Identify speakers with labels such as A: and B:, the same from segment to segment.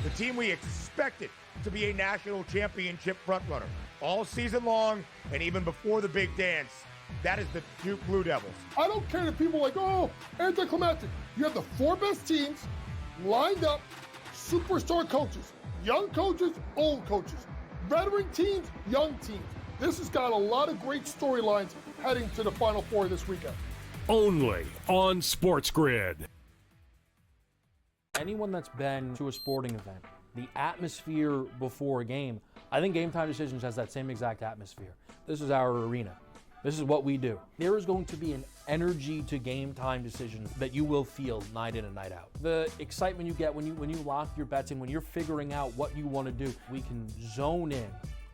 A: the team we expected to be a national championship frontrunner all season long and even before the big dance. That is the Duke Blue Devils.
B: I don't care that people are like, oh, anticlimactic. You have the 4 best teams lined up, superstar coaches, young coaches, old coaches, veteran teams, young teams. This has got a lot of great storylines heading to the Final Four this weekend.
C: Only on SportsGrid.
D: Anyone that's been to a sporting event, the atmosphere before a game, I think Game Time Decisions has that same exact atmosphere. This is our arena. This is what we do. There is going to be an energy to Game Time Decisions that you will feel night in and night out. The excitement you get when you lock your bets in, when you're figuring out what you want to do, we can zone in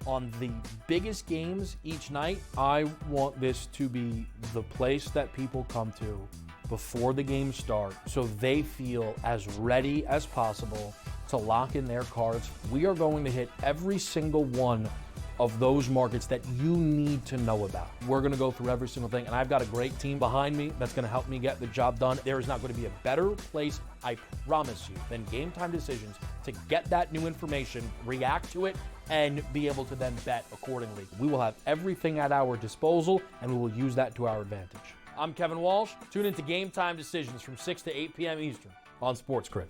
D: on the biggest games each night. I want this to be the place that people come to before the games start so they feel as ready as possible to lock in their cards. We are going to hit every single one of those markets that you need to know about. We're gonna go through every single thing, and I've got a great team behind me that's gonna help me get the job done. There is not gonna be a better place, I promise you, than Game Time Decisions to get that new information, react to it, and be able to then bet accordingly. We will have everything at our disposal, and we will use that to our advantage. I'm Kevin Walsh. Tune into Game Time Decisions from 6 to 8 p.m. Eastern on SportsGrid.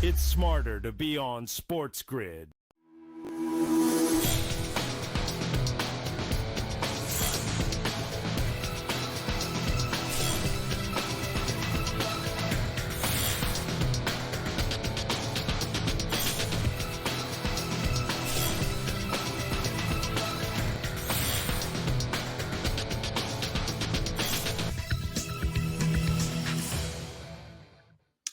C: It's smarter to be on SportsGrid.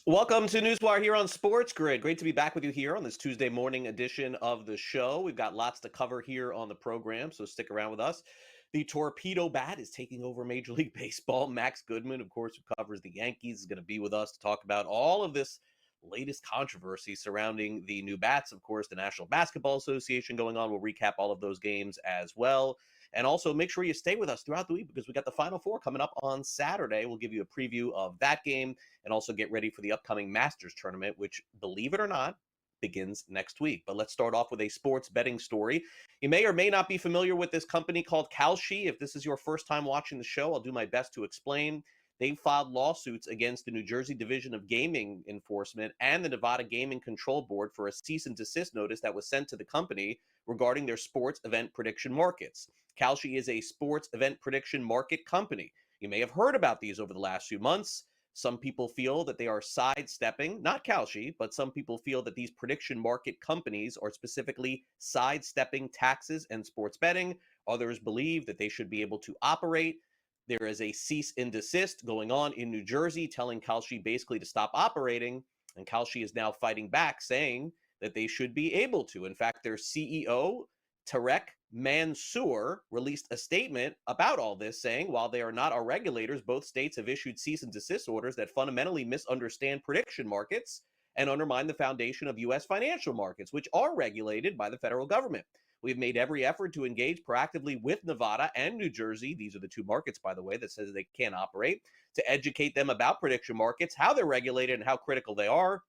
E: Welcome to NewsWire here on SportsGrid. Great to be back with you here on this Tuesday morning edition of the show. We've got lots to cover here on the program, so stick around with us. The Torpedo Bat is taking over Major League Baseball. Max Goodman, of course, who covers the Yankees, is going to be with us to talk about all of this latest controversy surrounding the new bats. Of course, the National Basketball Association going on. We'll recap all of those games as well. And also make sure you stay with us throughout the week because we got the Final Four coming up on Saturday. We'll give you a preview of that game and also get ready for the upcoming Masters tournament, which, believe it or not, begins next week. But let's start off with a sports betting story. You may or may not be familiar with this company called Kalshi. If this is your first time watching the show, I'll do my best to explain. They filed lawsuits against the New Jersey Division of Gaming Enforcement and the Nevada Gaming Control Board for a cease and desist notice that was sent to the company regarding their sports event prediction markets. Kalshi is a sports event prediction market company. You may have heard about these over the last few months. Some people feel that they are sidestepping, not Kalshi, but some people feel that these prediction market companies are specifically sidestepping taxes and sports betting. Others believe that they should be able to operate. There is a cease and desist going on in New Jersey telling Kalshi basically to stop operating, and Kalshi is now fighting back saying that they should be able to. In fact, their CEO, Tarek Mansour, released a statement about all this saying, while they are not our regulators, both states have issued cease and desist orders that fundamentally misunderstand prediction markets and undermine the foundation of U.S. financial markets, which are regulated by the federal government. We've made every effort to engage proactively with Nevada and New Jersey. These are the two markets, by the way, that says they can't operate, to educate them about prediction markets, how they're regulated and how critical they are.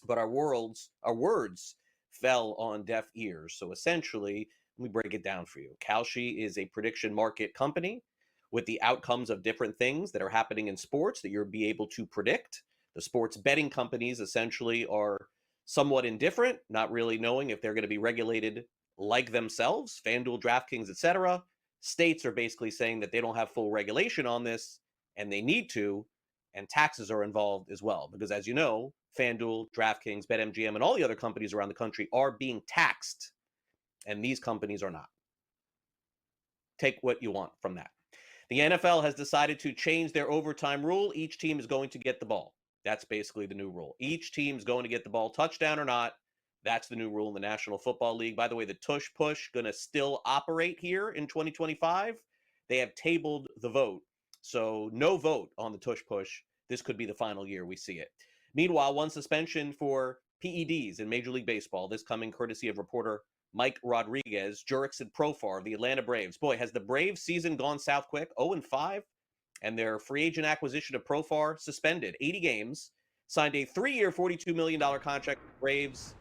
E: But our words fell on deaf ears. So essentially, let me break it down for you. Kalshi is a prediction market company with the outcomes of different things that are happening in sports that you'll be able to predict. The sports betting companies essentially are somewhat indifferent, not really knowing if they're going to be regulated like themselves, FanDuel, DraftKings, etc. States are basically saying that they don't have full regulation on this, and they need to, and taxes are involved as well. Because as you know, FanDuel, DraftKings, BetMGM, and all the other companies around the country are being taxed, and these companies are not. Take what you want from that. The NFL has decided to change their overtime rule. Each team is going to get the ball. That's basically the new rule. Each team is going to get the ball, touchdown or not. That's the new rule in the National Football League. By the way, the tush push going to still operate here in 2025. They have tabled the vote. So no vote on the tush push. This could be the final year we see it. Meanwhile, one suspension for PEDs in Major League Baseball, this coming courtesy of reporter Mike Rodriguez. Jurickson Profar of the Atlanta Braves. Boy, has the Braves season gone south quick? 0-5. And their free agent acquisition of Profar suspended 80 games, signed a 3-year, $42 million contract with the Braves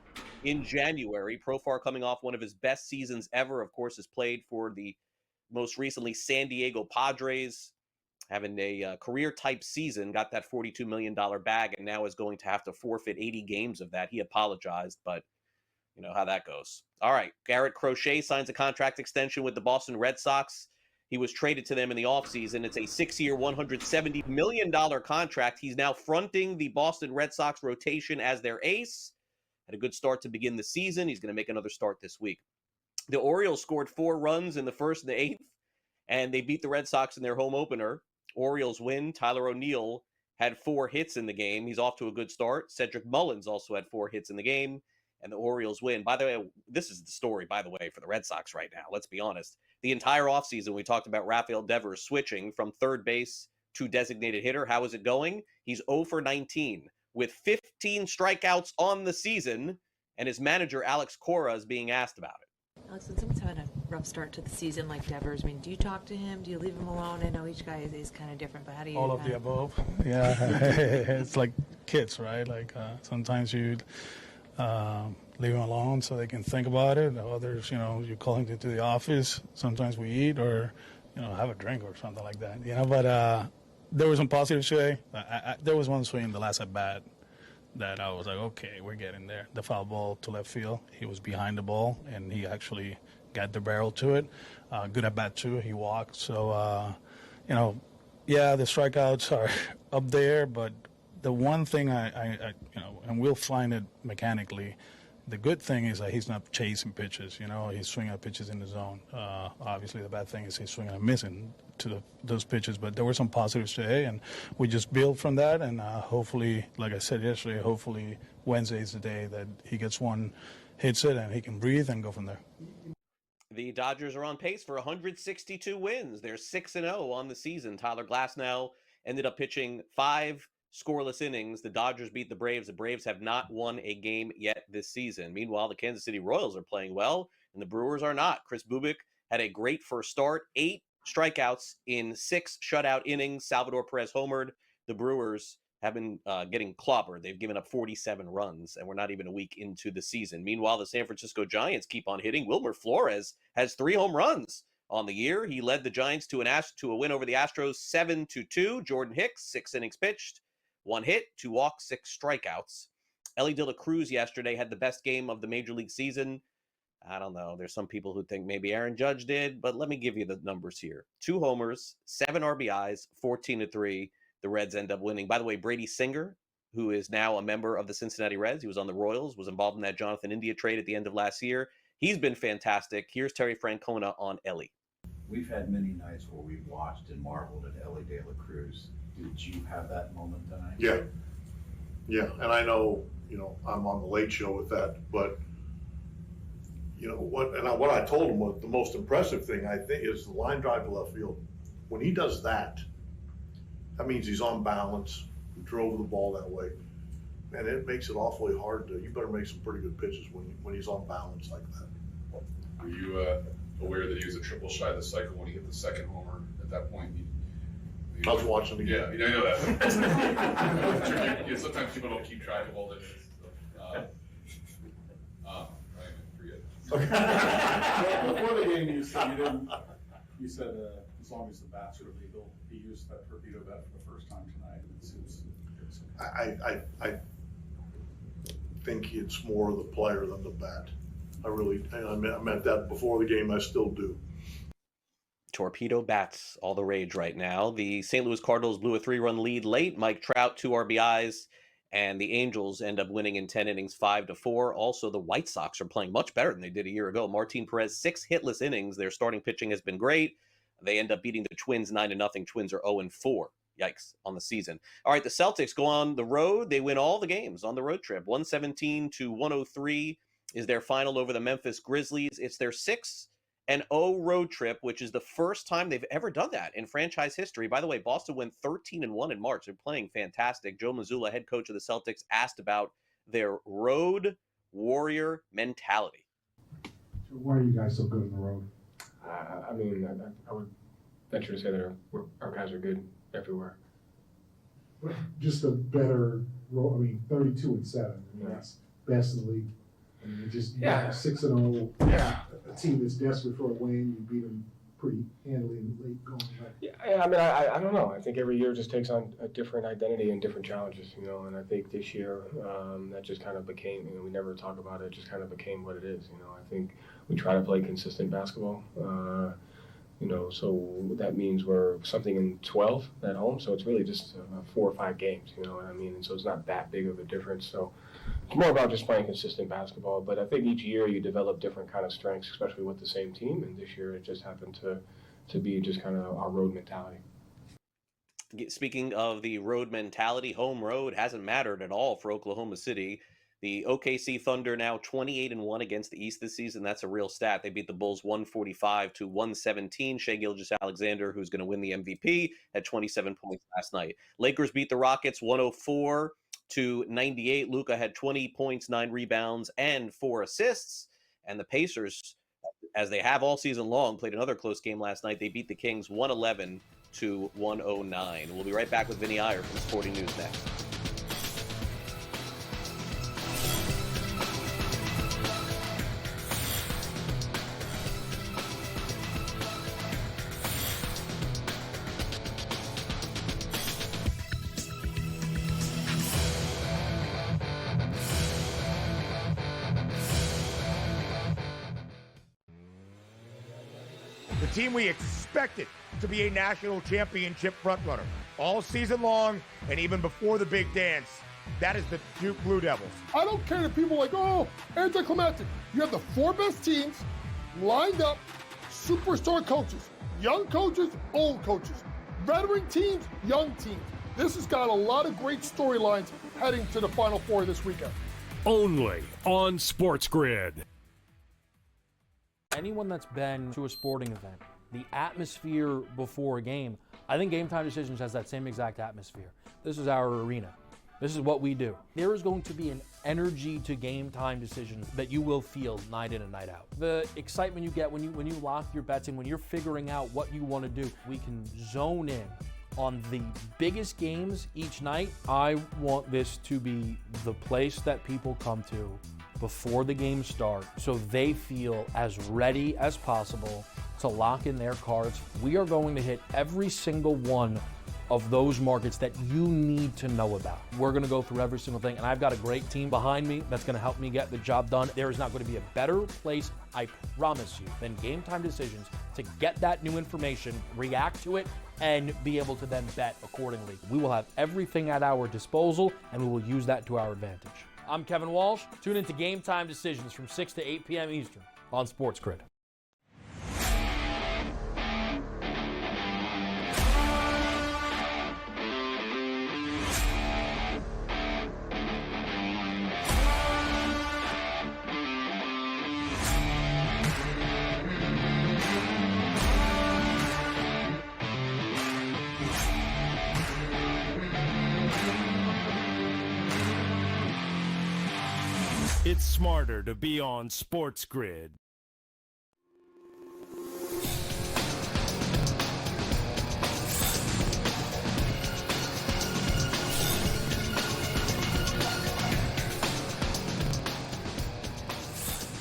E: in January. Profar, coming off one of his best seasons ever, of course, has played for the most recently San Diego Padres, having a career-type season, got that $42 million bag, and now is going to have to forfeit 80 games of that. He apologized, but you know how that goes. All right, Garrett Crochet signs a contract extension with the Boston Red Sox. He was traded to them in the offseason. It's a 6-year, $170 million contract. He's now fronting the Boston Red Sox rotation as their ace. Had a good start to begin the season. He's going to make another start this week. The Orioles scored 4 runs in the first and the 8th, and they beat the Red Sox in their home opener. Orioles win. Tyler O'Neill had 4 hits in the game. He's off to a good start. Cedric Mullins also had 4 hits in the game, and the Orioles win. By the way, this is the story, by the way, for the Red Sox right now. Let's be honest. The entire offseason, we talked about Rafael Devers switching from third base to designated hitter. How is it going? He's 0 for 19 with 15 strikeouts on the season, and his manager, Alex Cora, is being asked about it.
F: Alex, when someone's having a rough start to the season like Devers, I mean, do you talk to him? Do you leave him alone? I know each guy is kind of different, but how do you...
G: All of the above. Yeah, it's like kids, right? Like sometimes you leave them alone so they can think about it. Others, you call them into the office. Sometimes we eat or, have a drink or something like that. But there was some positive today. There was one swing in the last at bat that I was like, okay, we're getting there. The foul ball to left field. He was behind the ball, and he actually got the barrel to it. Good at bat, too. He walked. So, yeah, the strikeouts are up there, but the one thing I and we'll find it mechanically, the good thing is that he's not chasing pitches. He's swinging at pitches in the zone. Obviously, the bad thing is he's swinging and missing to those pitches. But there were some positives today, and we just build from that. And hopefully, like I said yesterday, hopefully Wednesday is the day that he gets one, hits it, and he can breathe and go from there.
E: The Dodgers are on pace for 162 wins. They're 6-0 on the season. Tyler Glasnow ended up pitching 5 scoreless innings. The Dodgers beat the Braves. The Braves have not won a game yet this season. Meanwhile, the Kansas City Royals are playing well, and the Brewers are not. Chris Bubik had a great first start, 8 strikeouts in 6 shutout innings. Salvador Perez homered. The Brewers have been getting clobbered. They've given up 47 runs, and we're not even a week into the season. Meanwhile, the San Francisco Giants keep on hitting. Wilmer Flores has 3 home runs on the year. He led the Giants to a win over the Astros 7-2. Jordan Hicks, 6 innings pitched, 1 hit, 2 walks, 6 strikeouts. Ellie De La Cruz yesterday had the best game of the Major League season. I don't know. There's some people who think maybe Aaron Judge did, but let me give you the numbers here. 2 homers, 7 RBIs, 14-3. The Reds end up winning. By the way, Brady Singer, who is now a member of the Cincinnati Reds, he was on the Royals, was involved in that Jonathan India trade at the end of last year. He's been fantastic. Here's Terry Francona on Ellie.
H: We've had many nights where we've watched and marveled at Ellie De La Cruz. Did you have that moment tonight?
I: Yeah, and I know, I'm on the late show with that, but what I told him was the most impressive thing I think is the line drive to left field. When he does that means he's on balance. He drove the ball that way, and it makes it awfully hard you better make some pretty good pitches when he's on balance like that.
J: Were you aware that he was a triple shy of the cycle when he hit the second homer? At that point,
I: I was watching again.
J: Yeah, I know that. Sometimes people don't keep track of all this.
B: Well, before the game, you said as long as the bats are legal, he used that torpedo bat for the first time tonight. And it seems
I: I think it's more the player than the bat. I meant that before the game. I still do.
E: Torpedo bats, all the rage right now. The St. Louis Cardinals blew a 3-run lead late. Mike Trout, 2 RBIs. And the Angels end up winning in 10 innings, 5-4. Also, the White Sox are playing much better than they did a year ago. Martin Perez, 6 hitless innings. Their starting pitching has been great. They end up beating the Twins 9-0. Twins are 0-4. Yikes, on the season. All right, the Celtics go on the road. They win all the games on the road trip. 117-103 is their final over the Memphis Grizzlies. It's their 6-0 road trip, which is the first time they've ever done that in franchise history. By the way, Boston went 13-1 in March. They're playing fantastic. Joe Mazzulla, head coach of the Celtics, asked about their road warrior mentality.
K: Why are you guys so good on the road?
L: I mean, I would venture to say that our guys are good everywhere.
K: Just a better road. I mean, 32-7. I mean, that's best in the league. I mean, just 6-0.
L: Yeah.
K: A team that's desperate for a win, you beat them pretty handily in the late going.
L: Yeah, I mean, I don't know. I think every year just takes on a different identity and different challenges, you know. And I think this year that just kind of became, you know, we never talk about it. It just kind of became what it is, you know. I think we try to play consistent basketball, you know. So that means we're something in 12 at home. So it's really just 4 or 5 games, you know what I mean. And so it's not that big of a difference. So it's more about just playing consistent basketball. But I think each year you develop different kind of strengths, especially with the same team. And this year it just happened to be just kind of our road mentality.
E: Speaking of the road mentality, home road hasn't mattered at all for Oklahoma City. The OKC Thunder now 28-1 against the East this season. That's a real stat. They beat the Bulls 145-117. Shai Gilgeous-Alexander, who's going to win the MVP, had 27 points last night. Lakers beat the Rockets 104-98. Luka had 20 points, 9 rebounds, and 4 assists. And the Pacers, as they have all season long, played another close game last night. They beat the Kings 111-109. We'll be right back with Vinnie Iyer from Sporting News next.
A: The team we expected to be a national championship frontrunner all season long and even before the big dance. That is the Duke Blue Devils.
B: I don't care that people are like, oh, anticlimactic. You have the 4 best teams lined up, superstar coaches, young coaches, old coaches, veteran teams, young teams. This has got a lot of great storylines heading to the Final Four this weekend.
C: Only on SportsGrid.
D: Anyone that's been to a sporting event, the atmosphere before a game, I think Game Time Decisions has that same exact atmosphere. This is our arena. This is what we do. There is going to be an energy to Game Time Decisions that you will feel night in and night out. The excitement you get when you lock your bets in, when you're figuring out what you want to do, we can zone in on the biggest games each night. I want this to be the place that people come to before the games start so they feel as ready as possible to lock in their cards. We are going to hit every single one of those markets that you need to know about. We're gonna go through every single thing, and I've got a great team behind me that's gonna help me get the job done. There is not gonna be a better place, I promise you, than Game Time Decisions to get that new information, react to it, and be able to then bet accordingly. We will have everything at our disposal, and we will use that to our advantage. I'm Kevin Walsh. Tune into Game Time Decisions from 6 to 8 p.m. Eastern on SportsGrid.
C: It's smarter to be on SportsGrid.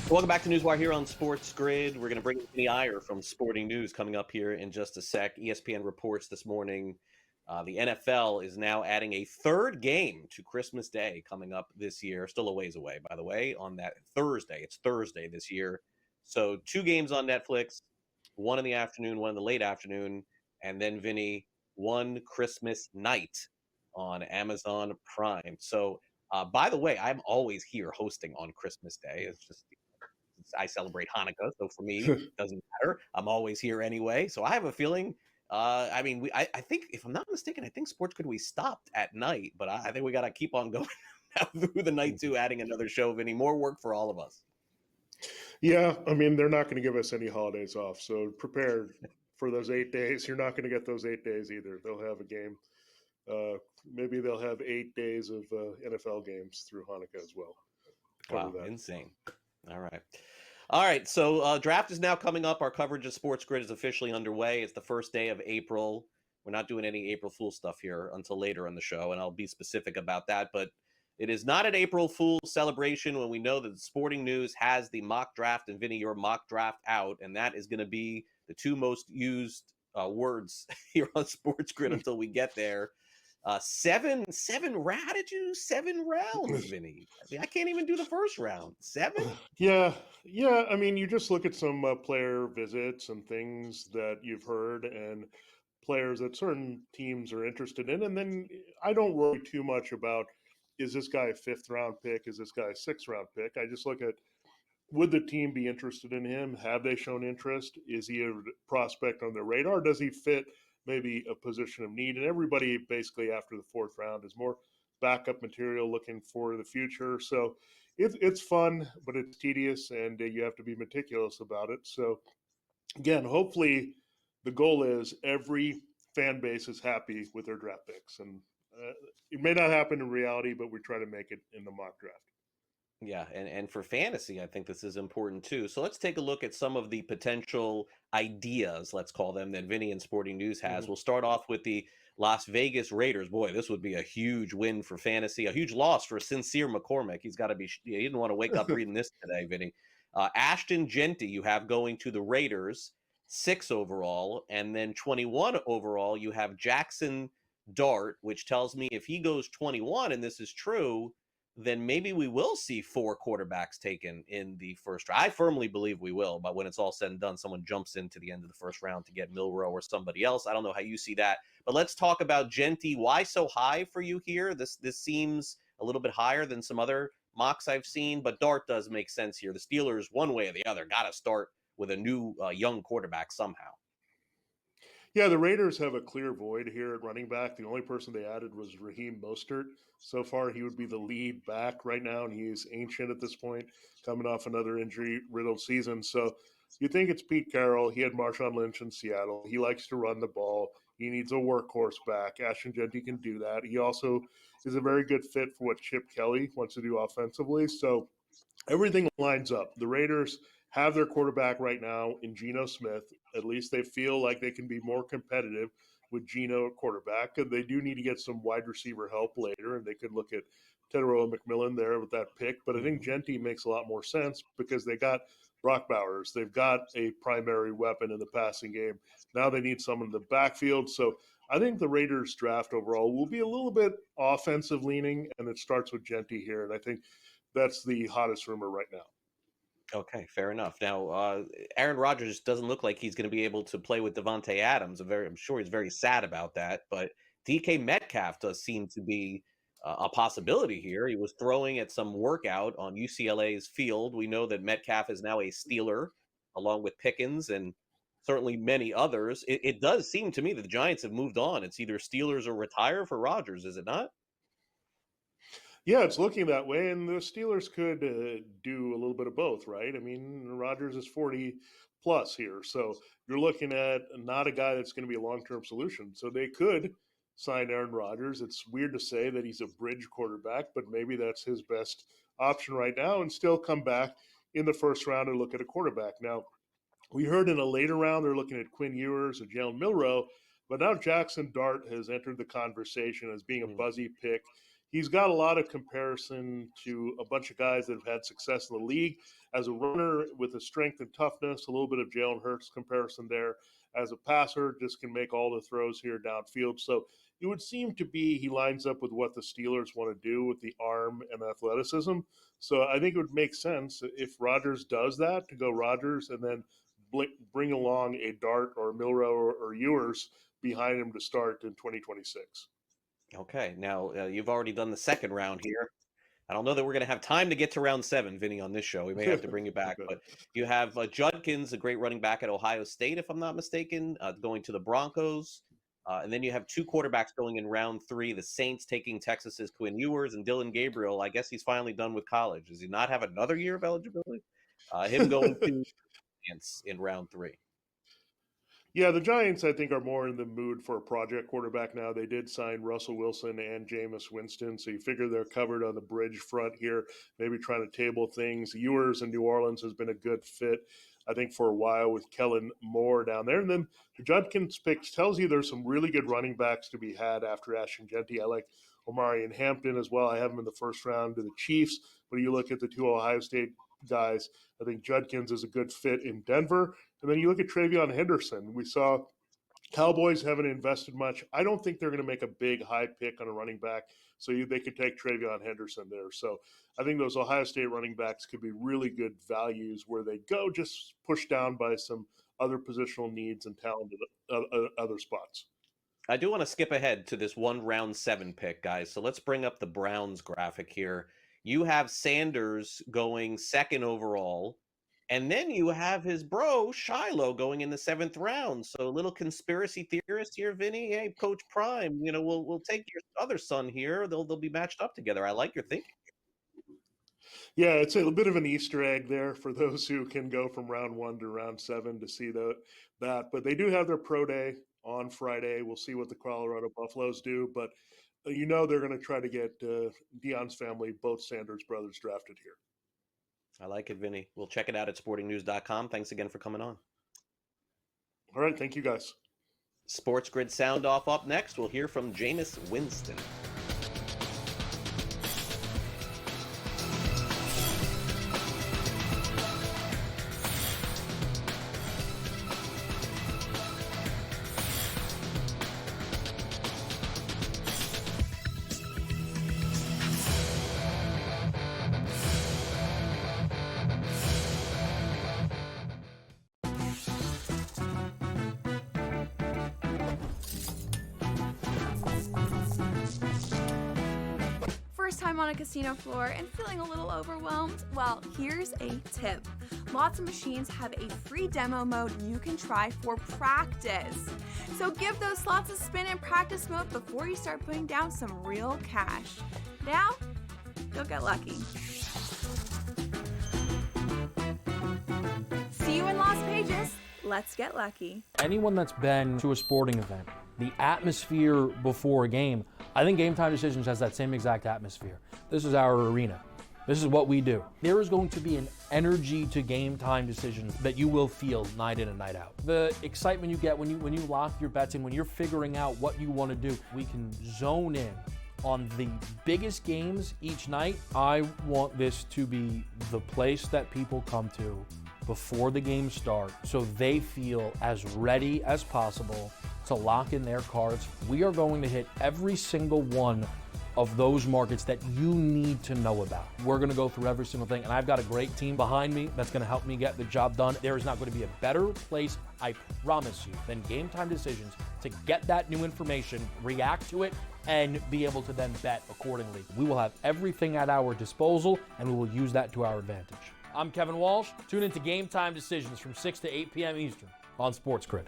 E: Welcome back to NewsWire here on SportsGrid. We're going to bring in Vinnie Iyer from Sporting News coming up here in just a sec. ESPN reports this morning the NFL is now adding a 3rd game to Christmas Day coming up this year. Still a ways away, by the way, on that Thursday. It's Thursday this year. So 2 games on Netflix, 1 in the afternoon, 1 in the late afternoon, and then, Vinny, 1 Christmas night on Amazon Prime. So, by the way, I'm always here hosting on Christmas Day. It's just I celebrate Hanukkah, so for me, it doesn't matter. I'm always here anyway. So I have a feeling I mean, I think, if I'm not mistaken, I think SportsGrid, we stopped at night, but I think we got to keep on going through the night too, adding another show, Vinny. More work for all of us.
M: Yeah, I mean, they're not going to give us any holidays off, so prepare for those 8 days. You're not going to get those 8 days either. They'll have a game. Maybe they'll have 8 days of NFL games through Hanukkah as well. Cover
E: Wow,
M: that.
E: insane. All right. All right, so draft is now coming up. Our coverage of Sports Grid is officially underway. It's the first day of April. We're not doing any April Fool stuff here until later in the show, and I'll be specific about that. But it is not an April Fool celebration when we know that Sporting News has the mock draft, and Vinny, your mock draft out, and that is going to be the two most used words here on Sports Grid until we get there. Seven round. Did you 7 rounds, Vinny? I mean, I can't even do the first round. 7?
M: Yeah. I mean, you just look at some player visits and things that you've heard and players that certain teams are interested in. And then I don't worry too much about, is this guy a 5th round pick? Is this guy a 6th round pick? I just look at, would the team be interested in him? Have they shown interest? Is he a prospect on their radar? Does he fit maybe a position of need? And everybody basically after the 4th round is more backup material looking for the future. So it's fun, but it's tedious, and you have to be meticulous about it. So again, hopefully the goal is every fan base is happy with their draft picks. And it may not happen in reality, but we try to make it in the mock draft.
E: Yeah, and for fantasy, I think this is important too. So let's take a look at some of the potential ideas, let's call them, that Vinny and Sporting News has. We'll start off with the Las Vegas Raiders. Boy, this would be a huge win for fantasy, a huge loss for Sincere McCormick. He's got to be, he didn't want to wake up reading this today, Vinny. Ashton Genty, you have going to the Raiders, 6 overall, and then 21 overall, you have Jackson Dart, which tells me if he goes 21, and this is true, then maybe we will see 4 quarterbacks taken in the first round. I firmly believe we will, but when it's all said and done, someone jumps into the end of the first round to get Milroe or somebody else. I don't know how you see that. But let's talk about Genty. Why so high for you here? This seems a little bit higher than some other mocks I've seen, but Dart does make sense here. The Steelers, one way or the other, got to start with a new young quarterback somehow.
M: Yeah, the Raiders have a clear void here at running back. The only person they added was Raheem Mostert. So far, he would be the lead back right now, and he's ancient at this point, coming off another injury-riddled season. So you think it's Pete Carroll. He had Marshawn Lynch in Seattle. He likes to run the ball. He needs a workhorse back. Ashton Genty can do that. He also is a very good fit for what Chip Kelly wants to do offensively. So everything lines up. The Raiders have their quarterback right now in Geno Smith. At least they feel like they can be more competitive with Geno at quarterback. And they do need to get some wide receiver help later, and they could look at Teteroa McMillan there with that pick. But I think Genty makes a lot more sense because they got Brock Bowers. They've got a primary weapon in the passing game. Now they need someone in the backfield. So I think the Raiders draft overall will be a little bit offensive leaning, and it starts with Genty here. And I think that's the hottest rumor right now.
E: Okay, fair enough. Now, Aaron Rodgers doesn't look like he's going to be able to play with Devontae Adams. I'm sure he's very sad about that. But DK Metcalf does seem to be a possibility here. He was throwing at some workout on UCLA's field. We know that Metcalf is now a Steeler, along with Pickens and certainly many others. It does seem to me that the Giants have moved on. It's either Steelers or retire for Rodgers, is it not?
M: Yeah, it's looking that way, and the Steelers could do a little bit of both, right? I mean, Rodgers is 40 plus here, so you're looking at not a guy that's going to be a long-term solution. So they could sign Aaron Rodgers. It's weird to say that he's a bridge quarterback, but maybe that's his best option right now, and still come back in the first round and look at a quarterback. Now, we heard in a later round they're looking at Quinn Ewers or Jalen Milroe, but now Jackson Dart has entered the conversation as being a buzzy pick. He's got a lot of comparison to a bunch of guys that have had success in the league. As a runner with a strength and toughness, a little bit of Jalen Hurts comparison there. As a passer, just can make all the throws here downfield. So it would seem to be he lines up with what the Steelers want to do with the arm and athleticism. So I think it would make sense if Rodgers does that to go Rodgers and then bring along a Dart or Milroe or Ewers behind him to start in 2026.
E: Okay, now you've already done the second round here. I don't know that we're going to have time to get to round 7, Vinny, on this show. We may have to bring you back. But you have Judkins, a great running back at Ohio State, if I'm not mistaken, going to the Broncos. And then you have 2 quarterbacks going in round 3. The Saints taking Texas's Quinn Ewers, and Dylan Gabriel. I guess he's finally done with college. Does he not have another year of eligibility? Him going to Giants in round 3.
M: Yeah, the Giants, I think, are more in the mood for a project quarterback now. They did sign Russell Wilson and Jameis Winston, so you figure they're covered on the bridge front here, maybe trying to table things. Ewers in New Orleans has been a good fit, I think, for a while with Kellen Moore down there. And then the Judkins picks tells you there's some really good running backs to be had after Ashton Genty. I like Omari and Hampton as well. I have him in the first round to the Chiefs, but you look at the 2 Ohio State guys, I think Judkins is a good fit in Denver. And then you look at Travion Henderson. We saw Cowboys haven't invested much. I don't think they're going to make a big high pick on a running back, so they could take Travion Henderson there. So I think those Ohio State running backs could be really good values where they go, just pushed down by some other positional needs and talent at other spots.
E: I do want to skip ahead to this round 7 pick, guys. So let's bring up the Browns graphic here. You have Sanders going 2nd overall. And then you have his bro, Shiloh, going in the 7th round. So a little conspiracy theorist here, Vinny. Hey, Coach Prime, we'll take your other son here. They'll be matched up together. I like your thinking.
M: Yeah, it's a bit of an Easter egg there for those who can go from round 1 to round 7 to see that. But they do have their pro day on Friday. We'll see what the Colorado Buffaloes do. But they're going to try to get Deion's family, both Sanders brothers, drafted here.
E: I like it, Vinny. We'll check it out at sportingnews.com. Thanks again for coming on.
M: All right. Thank you, guys.
E: Sports Grid Sound Off up next. We'll hear from Jameis Winston.
N: First time on a casino floor and feeling a little overwhelmed? Well, here's a tip. Lots of machines have a free demo mode you can try for practice. So give those slots a spin in practice mode before you start putting down some real cash. Now, go get lucky. See you in Las Vegas. Let's get lucky.
D: Anyone that's been to a sporting event, the atmosphere before a game, I think Game Time Decisions has that same exact atmosphere. This is our arena. This is what we do. There is going to be an energy to Game Time Decisions that you will feel night in and night out. The excitement you get when you lock your bets in, when you're figuring out what you want to do, we can zone in on the biggest games each night. I want this to be the place that people come to before the games start so they feel as ready as possible to lock in their cards. We are going to hit every single one of those markets that you need to know about. We're gonna go through every single thing, and I've got a great team behind me that's gonna help me get the job done. There is not gonna be a better place, I promise you, than Game Time Decisions to get that new information, react to it, and be able to then bet accordingly. We will have everything at our disposal, and we will use that to our advantage. I'm Kevin Walsh. Tune into Game Time Decisions from 6 to 8 p.m. Eastern on SportsGrid.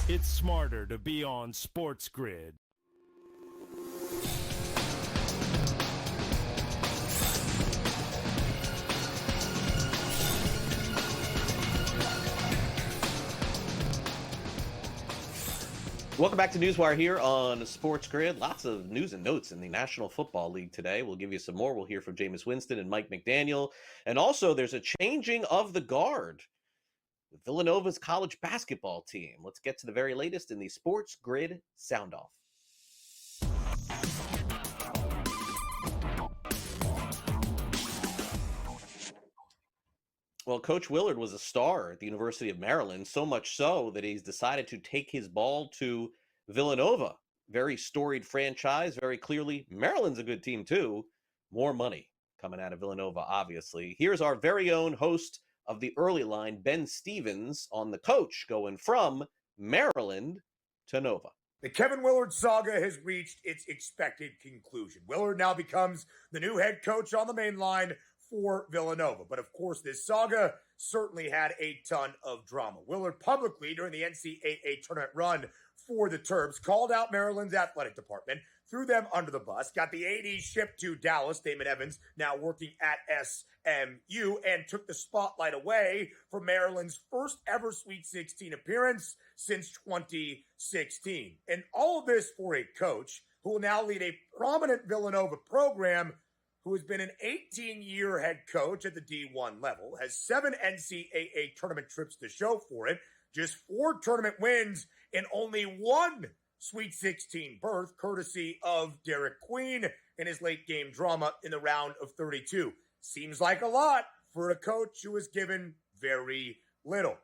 C: It's smarter to be on SportsGrid.
E: Welcome back to NewsWire here on SportsGrid. Lots of news and notes in the National Football League today. We'll give you some more. We'll hear from Jameis Winston and Mike McDaniel. And also, there's a changing of the guard with Villanova's college basketball team. Let's get to the very latest in the SportsGrid Sound Off. Well, Coach Willard was a star at the University of Maryland, so much so that he's decided to take his ball to Villanova. Very storied franchise, very clearly. Maryland's a good team, too. More money coming out of Villanova, obviously. Here's our very own host of the early line, Ben Stevens, on the coach going from Maryland to Nova.
A: The Kevin Willard saga has reached its expected conclusion. Willard now becomes the new head coach on the main line for Villanova. But of course, this saga certainly had a ton of drama. Willard publicly, during the NCAA tournament run for the Terps, called out Maryland's athletic department, threw them under the bus, got the AD shipped to Dallas, Damon Evans, now working at SMU, and took the spotlight away from Maryland's first ever Sweet 16 appearance since 2016. And all of this for a coach who will now lead a prominent Villanova program, who has been an 18-year head coach at the D1 level, has 7 NCAA tournament trips to show for it, just 4 tournament wins, and only 1 Sweet 16 berth, courtesy of Derek Queen in his late game drama in the round of 32. Seems like a lot for a coach who was given very little.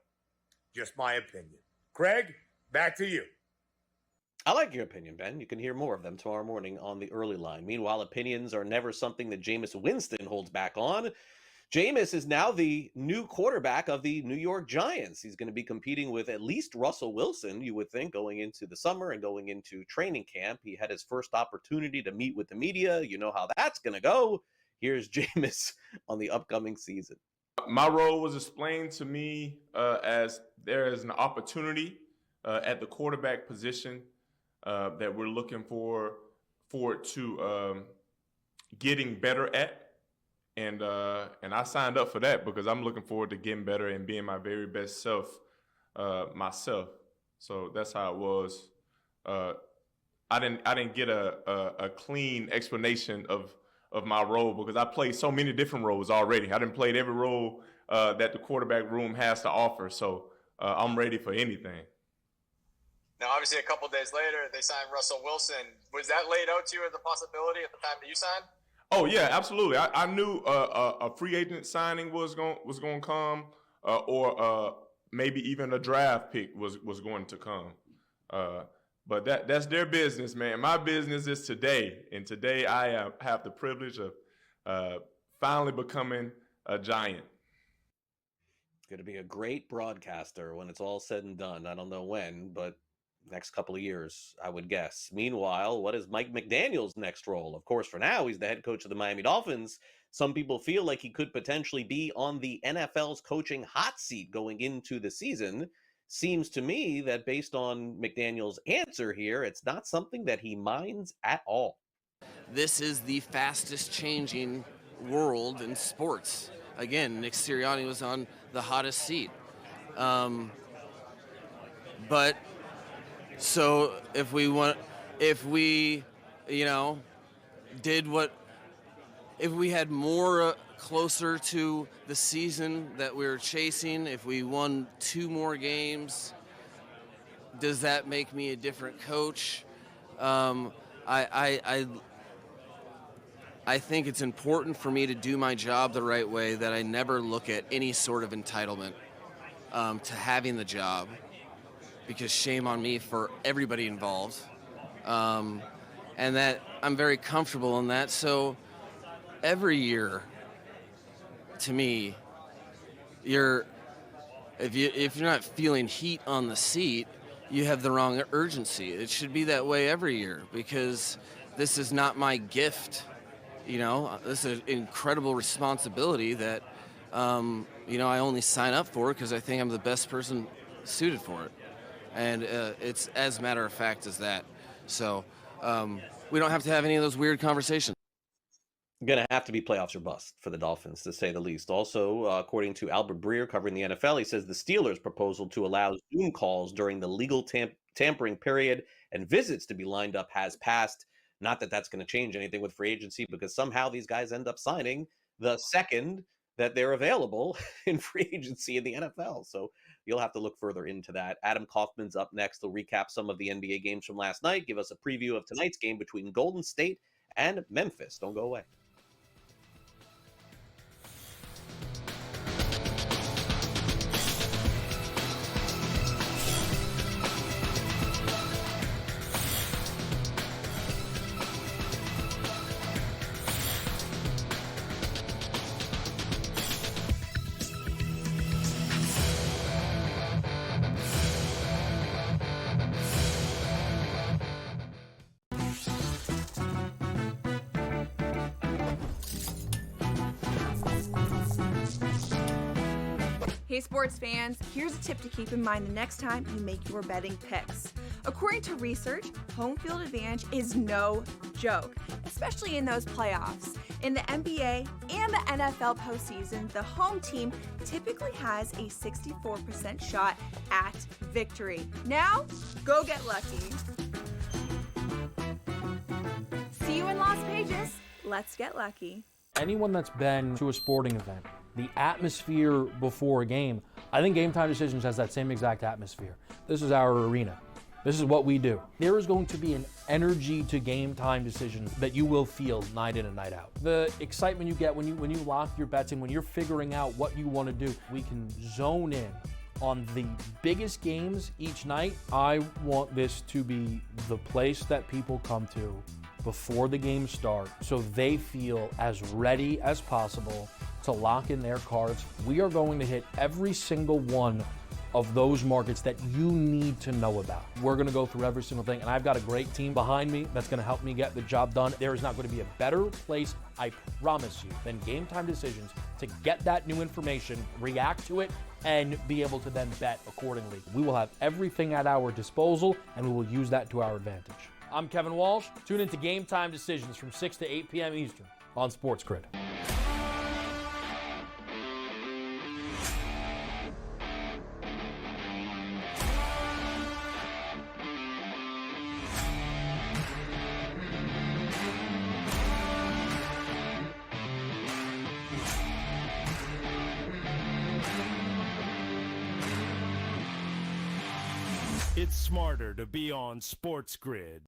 A: Just my opinion. Craig, back to you.
E: I like your opinion, Ben. You can hear more of them tomorrow morning on the early line. Meanwhile, opinions are never something that Jameis Winston holds back on. Jameis is now the new quarterback of the New York Giants. He's going to be competing with at least Russell Wilson, you would think, going into the summer and going into training camp. He had his first opportunity to meet with the media. You know how that's going to go. Here's Jameis on the upcoming season.
O: My role was explained to me as there is an opportunity at the quarterback position that we're looking forward to getting better at. And I signed up for that because I'm looking forward to getting better and being my very best self myself. So that's how it was. I didn't get a clean explanation of my role because I played so many different roles already. I done played every role that the quarterback room has to offer. So I'm ready for anything.
P: Now, obviously, a couple of days later, they signed Russell Wilson. Was that laid out to you as a possibility at the time that you signed?
O: Oh yeah, absolutely. I knew a free agent signing was going to come, or maybe even a draft pick was going to come. But that's their business, man. My business is today, and today I have the privilege of finally becoming a Giant.
E: Going to be a great broadcaster when it's all said and done. I don't know when, but next couple of years, I would guess. Meanwhile, what is Mike McDaniel's next role? Of course, for now, he's the head coach of the Miami Dolphins. Some people feel like he could potentially be on the NFL's coaching hot seat going into the season. Seems to me that based on McDaniel's answer here, it's not something that he minds at all.
Q: This is the fastest changing world in sports. Again, Nick Sirianni was on the hottest seat. But so if we had more closer to the season that we were chasing, if we won 2 more games, does that make me a different coach? I think it's important for me to do my job the right way, that I never look at any sort of entitlement to having the job, because shame on me for everybody involved, and that I'm very comfortable in that. So every year, to me, if you're not feeling heat on the seat, you have the wrong urgency. It should be that way every year, because this is not my gift. This is an incredible responsibility that I only sign up for because I think I'm the best person suited for it. And it's as matter of fact as that. So we don't have to have any of those weird conversations.
E: Going to have to be playoffs or bust for the Dolphins, to say the least. Also, according to Albert Breer, covering the NFL, he says the Steelers' proposal to allow Zoom calls during the legal tampering period and visits to be lined up has passed. Not that that's going to change anything with free agency, because somehow these guys end up signing the second that they're available in free agency in the NFL. So you'll have to look further into that. Adam Kaufman's up next. He'll recap some of the NBA games from last night, give us a preview of tonight's game between Golden State and Memphis. Don't go away.
N: Hey sports fans, here's a tip to keep in mind the next time you make your betting picks. According to research, home field advantage is no joke, especially in those playoffs. In the NBA and the NFL postseason, the home team typically has a 64% shot at victory. Now, go get lucky. See you in Las Vegas. Let's get lucky.
D: Anyone that's been to a sporting event, the atmosphere before a game, I think Game Time Decisions has that same exact atmosphere. This is our arena. This is what we do. There is going to be an energy to Game Time Decisions that you will feel night in and night out. The excitement you get when you lock your bets in, when you're figuring out what you want to do, we can zone in on the biggest games each night. I want this to be the place that people come to before the games start so they feel as ready as possible to lock in their cards. We are going to hit every single one of those markets that you need to know about. We're going to go through every single thing, and I've got a great team behind me that's going to help me get the job done. There is not going to be a better place, I promise you, than Game Time Decisions to get that new information, react to it, and be able to then bet accordingly. We will have everything at our disposal, and we will use that to our advantage. I'm Kevin Walsh. Tune into Game Time Decisions from 6 to 8 p.m. Eastern on SportsGrid.
C: It's smarter to be on SportsGrid.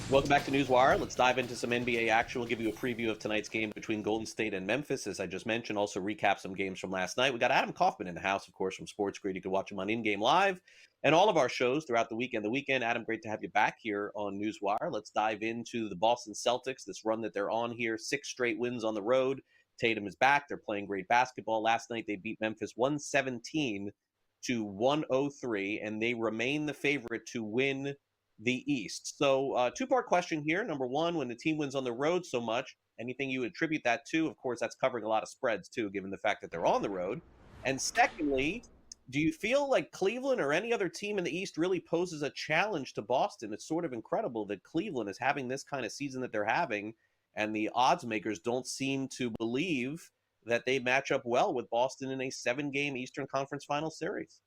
E: Welcome back to NewsWire. Let's dive into some NBA action. We'll give you a preview of tonight's game between Golden State and Memphis, as I just mentioned. Also recap some games from last night. We got Adam Kaufman in the house, of course, from SportsGrid. You can watch him on In Game Live and all of our shows throughout the weekend. Adam, great to have you back here on NewsWire. Let's dive into the Boston Celtics, this run that they're on here. 6 straight wins on the road. Tatum is back. They're playing great basketball. Last night they beat Memphis 117-103, and they remain the favorite to win the East. So two-part question here. Number one, when the team wins on the road so much, anything you attribute that to? Of course, that's covering a lot of spreads too, given the fact that they're on the road. And secondly, do you feel like Cleveland or any other team in the East really poses a challenge to Boston? It's sort of incredible that Cleveland is having this kind of season that they're having, and the odds makers don't seem to believe that they match up well with Boston in a 7-game Eastern Conference Final Series.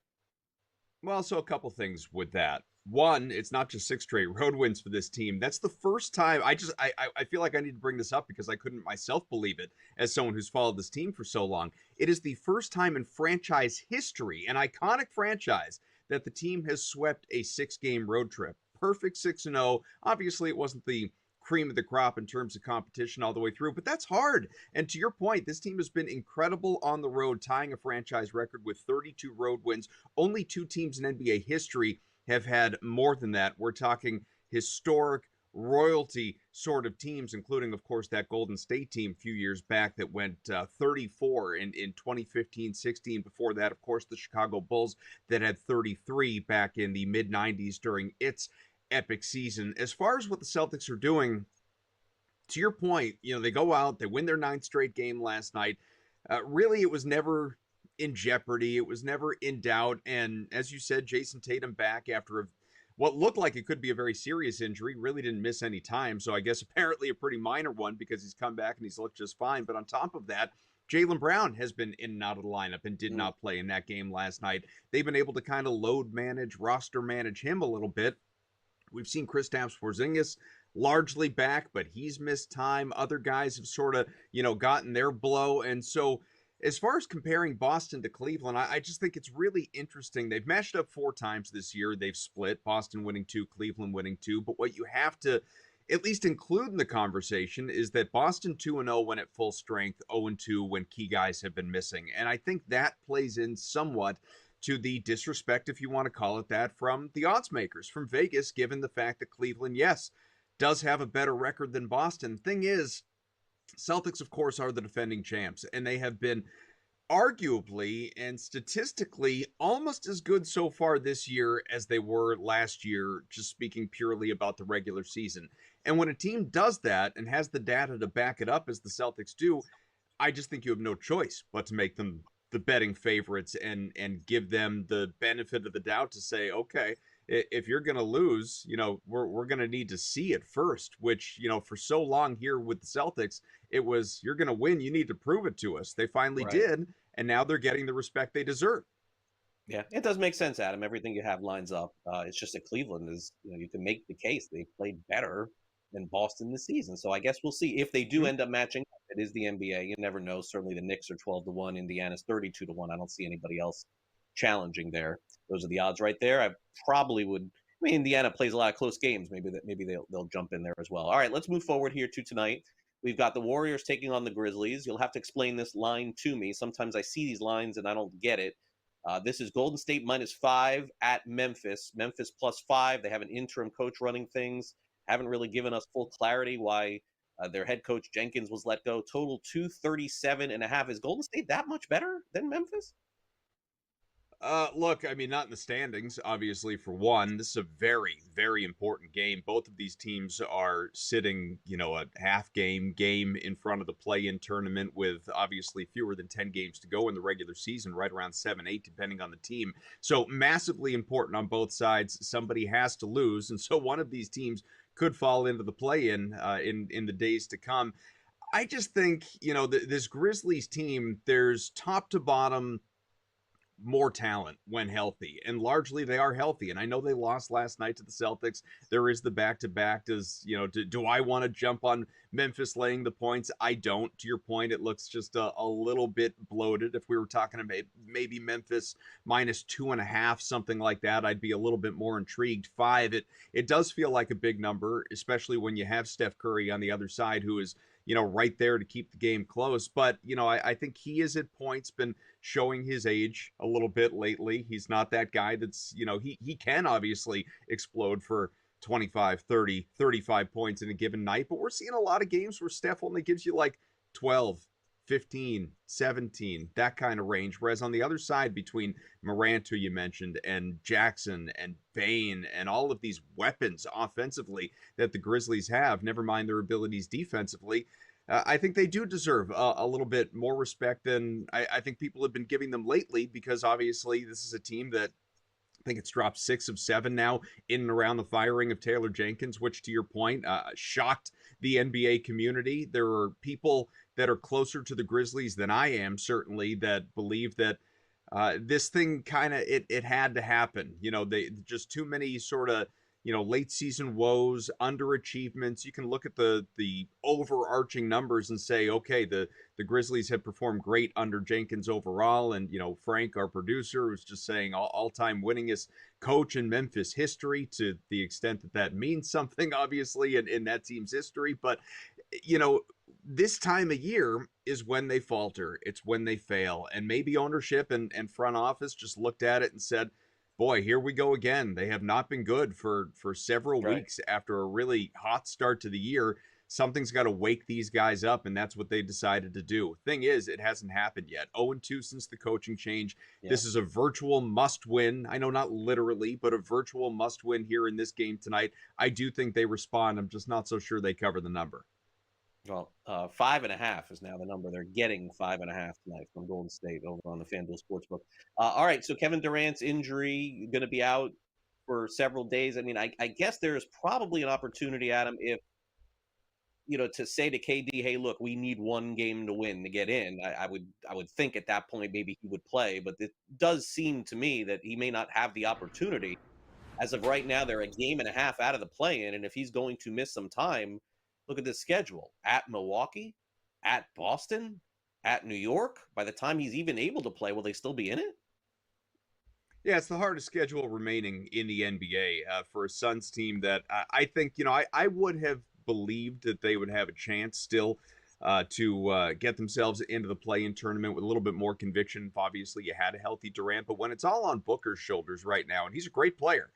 R: Well, so a couple things with that. One, it's not just 6 straight road wins for this team. That's the first time. I feel like I need to bring this up because I couldn't myself believe it as someone who's followed this team for so long. It is the first time in franchise history, an iconic franchise, that the team has swept a 6-game road trip. Perfect 6-0. Obviously, it wasn't the cream of the crop in terms of competition all the way through, but that's hard. And to your point, this team has been incredible on the road, tying a franchise record with 32 road wins. Only 2 teams in NBA history have had more than that. We're talking historic royalty sort of teams, including, of course, that Golden State team a few years back that went 34 in 2015-16. Before that, of course, the Chicago Bulls that had 33 back in the mid-90s during its epic season. As far as what the Celtics are doing, to your point, they go out, they win their 9th straight game last night. Really, it was never in jeopardy. It was never in doubt. And as you said, Jason Tatum back after what looked like it could be a very serious injury, really didn't miss any time. So I guess apparently a pretty minor one because he's come back and he's looked just fine. But on top of that, Jaylen Brown has been in and out of the lineup and did not play in that game last night. They've been able to kind of load manage, roster manage him a little bit. We've seen Kristaps Porzingis largely back, but he's missed time. Other guys have sort of, gotten their blow. And so as far as comparing Boston to Cleveland, I just think it's really interesting. They've matched up 4 times this year. They've split, Boston winning 2, Cleveland winning 2. But what you have to at least include in the conversation is that Boston 2-0 when at full strength, 0-2 when key guys have been missing. And I think that plays in somewhat to the disrespect, if you want to call it that, from the odds makers, from Vegas, given the fact that Cleveland, yes, does have a better record than Boston. Thing is, Celtics, of course, are the defending champs, and they have been arguably and statistically almost as good so far this year as they were last year, just speaking purely about the regular season. And when a team does that and has the data to back it up as the Celtics do, I just think you have no choice but to make them the betting favorites and give them the benefit of the doubt to say, okay, if you're going to lose, we're going to need to see it first, which, for so long here with the Celtics, it was, you're going to win. You need to prove it to us. They finally did. And now they're getting the respect they deserve.
E: Yeah, it does make sense, Adam. Everything you have lines up. It's just that Cleveland is, you can make the case they played better than Boston this season. So I guess we'll see if they do end up matching up. It is the NBA. You never know. Certainly the Knicks are 12-1. Indiana's 32-1. I don't see anybody else challenging there. Those are the odds right there. I probably would. I mean, Indiana plays a lot of close games. Maybe they'll jump in there as well. All right, let's move forward here to tonight. We've got the Warriors taking on the Grizzlies. You'll have to explain this line to me. Sometimes I see these lines and I don't get it. This is Golden State -5 at Memphis. Memphis +5. They have an interim coach running things. Haven't really given us full clarity why their head coach Jenkins was let go. Total 237.5. Is Golden State that much better than Memphis?
R: Look, I mean, not in the standings, obviously, for one. This is a very, very important game. Both of these teams are sitting, a half game in front of the play-in tournament with obviously fewer than 10 games to go in the regular season, right around 7-8, depending on the team. So massively important on both sides. Somebody has to lose, and so one of these teams could fall into the play-in in the days to come. I just think, this Grizzlies team, there's top to bottom more talent when healthy, and largely they are healthy. And I know they lost last night to the Celtics. There is the back-to-back. Do I want to jump on Memphis laying the points? I don't. To your point, it looks just a little bit bloated. If we were talking about maybe Memphis -2.5, something like that, I'd be a little bit more intrigued. 5, it does feel like a big number, especially when you have Steph Curry on the other side, who is right there to keep the game close. But, I think he is at points been showing his age a little bit lately. He's not that guy that's, he can obviously explode for 25, 30, 35 points in a given night. But we're seeing a lot of games where Steph only gives you like 12, 15, 17, that kind of range. Whereas on the other side, between Morant, who you mentioned, and Jackson and Bane and all of these weapons offensively that the Grizzlies have, never mind their abilities defensively, I think they do deserve a little bit more respect than I think people have been giving them lately, because obviously this is a team that I think it's dropped 6 of 7 now in and around the firing of Taylor Jenkins, which, to your point, shocked the NBA community. There are people that are closer to the Grizzlies than I am, certainly, that believe that this thing kind of, it had to happen. They just too many sort of, late season woes, underachievements. You can look at the overarching numbers and say, okay, the Grizzlies have performed great under Jenkins overall. And, Frank, our producer, was just saying all-time winningest coach in Memphis history, to the extent that means something, obviously, in that team's history. But, this time of year is when they falter. It's when they fail. And maybe ownership and front office just looked at it and said, boy, here we go again. They have not been good for several weeks after a really hot start to the year. Something's got to wake these guys up, and that's what they decided to do. Thing is, it hasn't happened yet. 0-2 since the coaching change. Yeah. This is a virtual must-win. I know not literally, but a virtual must-win here in this game tonight. I do think they respond. I'm just not so sure they cover the number.
E: Well, 5.5 is now the number. They're getting 5.5 tonight from Golden State over on the FanDuel Sportsbook. All right, so Kevin Durant's injury going to be out for several days. I mean, I guess there's probably an opportunity, Adam, if, to say to KD, hey, look, we need one game to win to get in. I would think at that point maybe he would play, but it does seem to me that he may not have the opportunity. As of right now, they're a game and a half out of the play-in, and if he's going to miss some time, look at this schedule: at Milwaukee, at Boston, at New York. By the time he's even able to play, will they still be in it?
R: Yeah, it's the hardest schedule remaining in the NBA for a Suns team that I think, I would have believed that they would have a chance still to get themselves into the play-in tournament with a little bit more conviction. Obviously, you had a healthy Durant, but when it's all on Booker's shoulders right now, and he's a great player,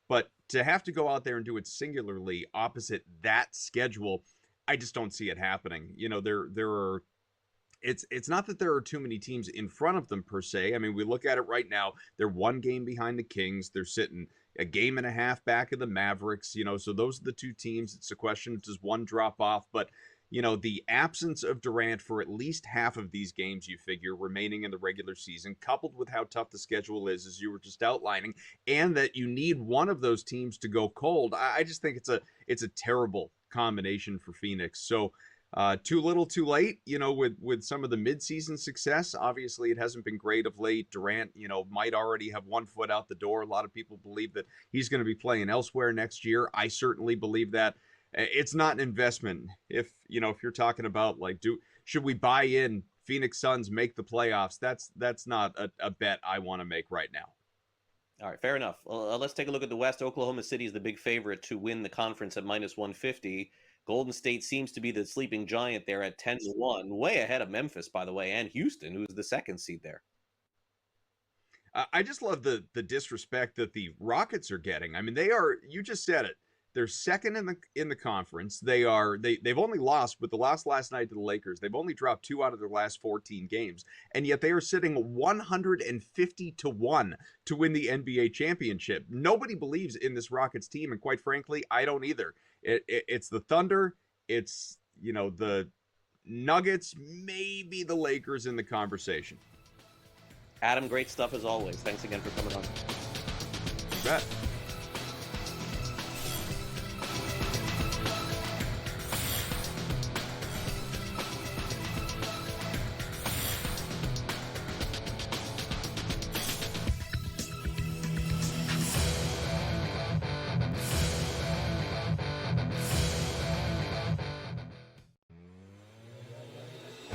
R: but to have to go out there and do it singularly opposite that schedule, I just don't see it happening. There are it's not that there are too many teams in front of them per se. I mean, we look at it right now. They're one game behind the Kings. They're sitting a game and a half back of the Mavericks. So those are the two teams. It's a question, does one drop off? But the absence of Durant for at least half of these games, you figure, remaining in the regular season, coupled with how tough the schedule is, as you were just outlining, and that you need one of those teams to go cold. I just think it's a terrible combination for Phoenix. So too little, too late, with some of the midseason success. Obviously, it hasn't been great of late. Durant, might already have 1 foot out the door. A lot of people believe that he's going to be playing elsewhere next year. I certainly believe that. It's not an investment. If you're talking about should we buy in Phoenix Suns make the playoffs? That's not a bet I want to make right now.
E: All right, fair enough. Let's take a look at the West. Oklahoma City is the big favorite to win the conference at -150. Golden State seems to be the sleeping giant there at 10-1, way ahead of Memphis, by the way, and Houston, who's the second seed there.
R: I just love the disrespect that the Rockets are getting. I mean, you just said it. They're second in the conference. They've only lost with the loss last night to the Lakers. They've only dropped 2 out of their last 14 games, and yet they are sitting 150-1 to win the NBA championship. Nobody believes in this Rockets team, and quite frankly, I don't either. It's the Thunder. It's the Nuggets, maybe the Lakers in the conversation.
E: Adam, great stuff as always. Thanks again for coming on.
R: You bet.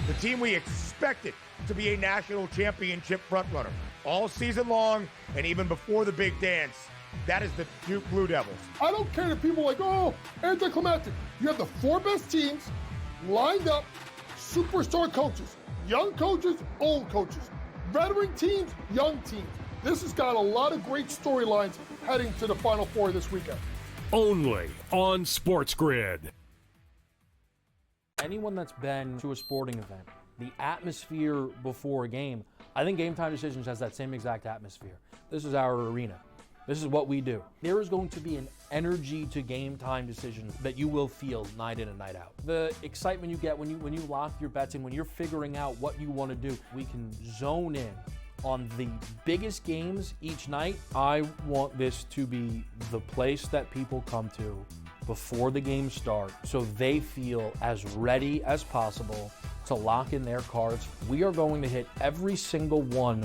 A: The team we expected to be a national championship frontrunner all season long and even before the big dance. That is the Duke Blue Devils.
B: I don't care if people are like, oh, anticlimactic. You have the 4 best teams lined up, superstar coaches, young coaches, old coaches, veteran teams, young teams. This has got a lot of great storylines heading to the Final Four this weekend.
C: Only on SportsGrid.
D: Anyone that's been to a sporting event, the atmosphere before a game, I think Game Time Decisions has that same exact atmosphere. This is our arena. This is what we do. There is going to be an energy to Game Time Decisions that you will feel night in and night out. The excitement you get when you lock your bets in, when you're figuring out what you want to do, we can zone in on the biggest games each night. I want this to be the place that people come to before the games start so they feel as ready as possible to lock in their cards. We are going to hit every single one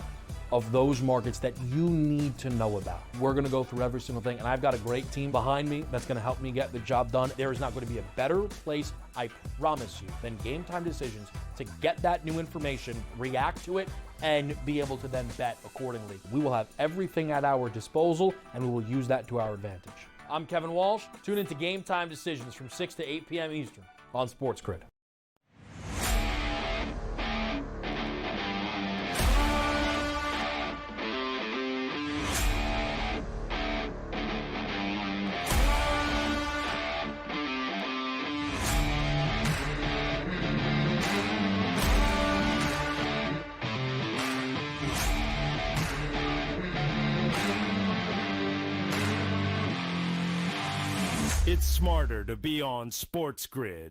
D: of those markets that you need to know about. We're gonna go through every single thing, and I've got a great team behind me that's gonna help me get the job done. There is not gonna be a better place, I promise you, than Game Time Decisions to get that new information, react to it, and be able to then bet accordingly. We will have everything at our disposal, and we will use that to our advantage. I'm Kevin Walsh. Tune into Game Time Decisions from 6 to 8 p.m. Eastern on SportsGrid.
C: It's smarter to be on SportsGrid.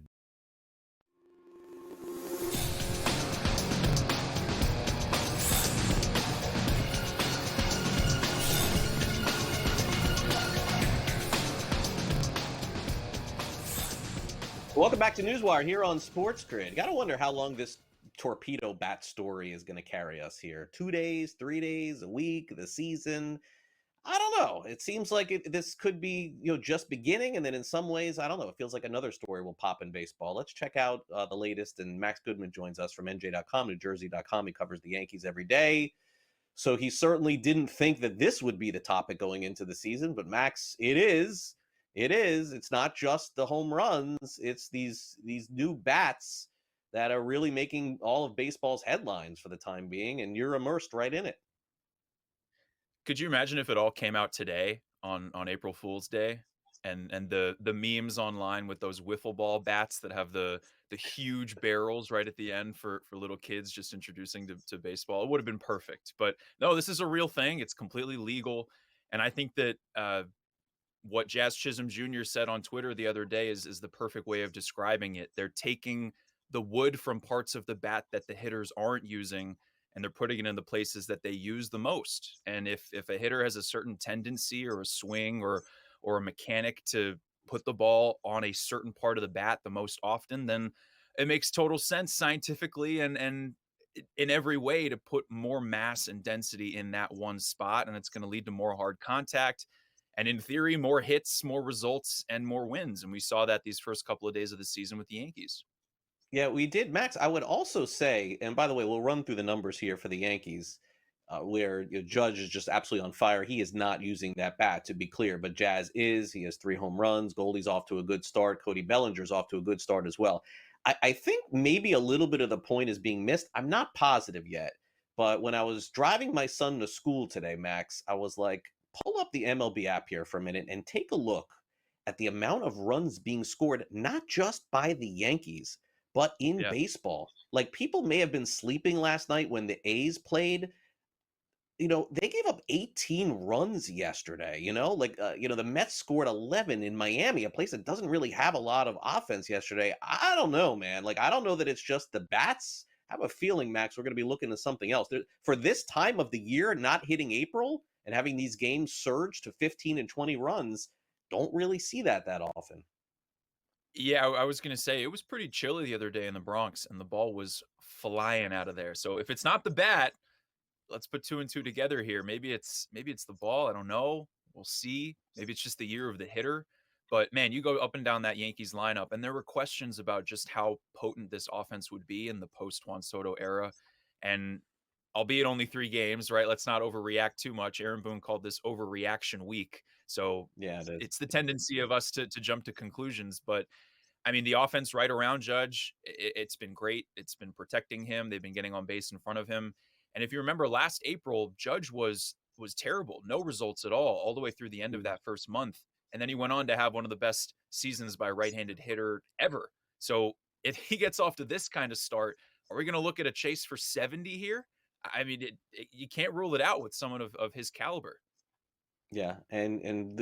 E: Welcome back to NewsWire here on SportsGrid. Gotta wonder how long this torpedo bat story is going to carry us here. 2 days, 3 days, a week, the season. I don't know. It seems like this could be, just beginning, and then in some ways, I don't know. It feels like another story will pop in baseball. Let's check out the latest, and Max Goodman joins us from NJ.com, NewJersey.com. He covers the Yankees every day, so he certainly didn't think that this would be the topic going into the season. But Max, it is. It is. It's not just the home runs. It's these new bats that are really making all of baseball's headlines for the time being, and you're immersed right in it.
S: Could you imagine if it all came out today on April Fool's Day? and the memes online with those wiffle ball bats that have the huge barrels right at the end for little kids just introducing to baseball. It would have been perfect. But no, this is a real thing. It's completely legal. And I think that what Jazz Chisholm Jr. said on Twitter the other day is the perfect way of describing it. They're taking the wood from parts of the bat that the hitters aren't using, and they're putting it in the places that they use the most. And if a hitter has a certain tendency or a swing or a mechanic to put the ball on a certain part of the bat the most often, then it makes total sense scientifically and in every way to put more mass and density in that one spot, and it's going to lead to more hard contact. And in theory, more hits, more results, and more wins. And we saw that these first couple of days of the season with the Yankees.
E: Yeah, we did, Max. I would also say, and by the way, we'll run through the numbers here for the Yankees, where Judge is just absolutely on fire. He is not using that bat, to be clear, but Jazz is. He has 3 home runs. Goldie's off to a good start. Cody Bellinger's off to a good start as well. I think maybe a little bit of the point is being missed. I'm not positive yet, but when I was driving my son to school today, Max, I was like, pull up the MLB app here for a minute and take a look at the amount of runs being scored, not just by the Yankees, but in baseball. Like, people may have been sleeping last night when the A's played. They gave up 18 runs yesterday, the Mets scored 11 in Miami, a place that doesn't really have a lot of offense yesterday. I don't know, man. I don't know that it's just the bats. I have a feeling, Max, we're going to be looking at something else. For this time of the year, not hitting April and having these games surge to 15 and 20 runs, don't really see that often.
S: Yeah, I was going to say, it was pretty chilly the other day in the Bronx, and the ball was flying out of there. So if it's not the bat, let's put 2 and 2 together here. Maybe it's the ball. I don't know. We'll see. Maybe it's just the year of the hitter. But man, you go up and down that Yankees lineup, and there were questions about just how potent this offense would be in the post Juan Soto era. And albeit only 3 games, right? Let's not overreact too much. Aaron Boone called this overreaction week. So
E: yeah,
S: it's the tendency of us to jump to conclusions. But I mean, the offense right around Judge, it's been great. It's been protecting him. They've been getting on base in front of him. And if you remember last April, Judge was terrible. No results at all the way through the end of that first month. And then he went on to have one of the best seasons by a right-handed hitter ever. So if he gets off to this kind of start, are we going to look at a chase for 70 here? I mean, you can't rule it out with someone of his caliber.
E: Yeah, and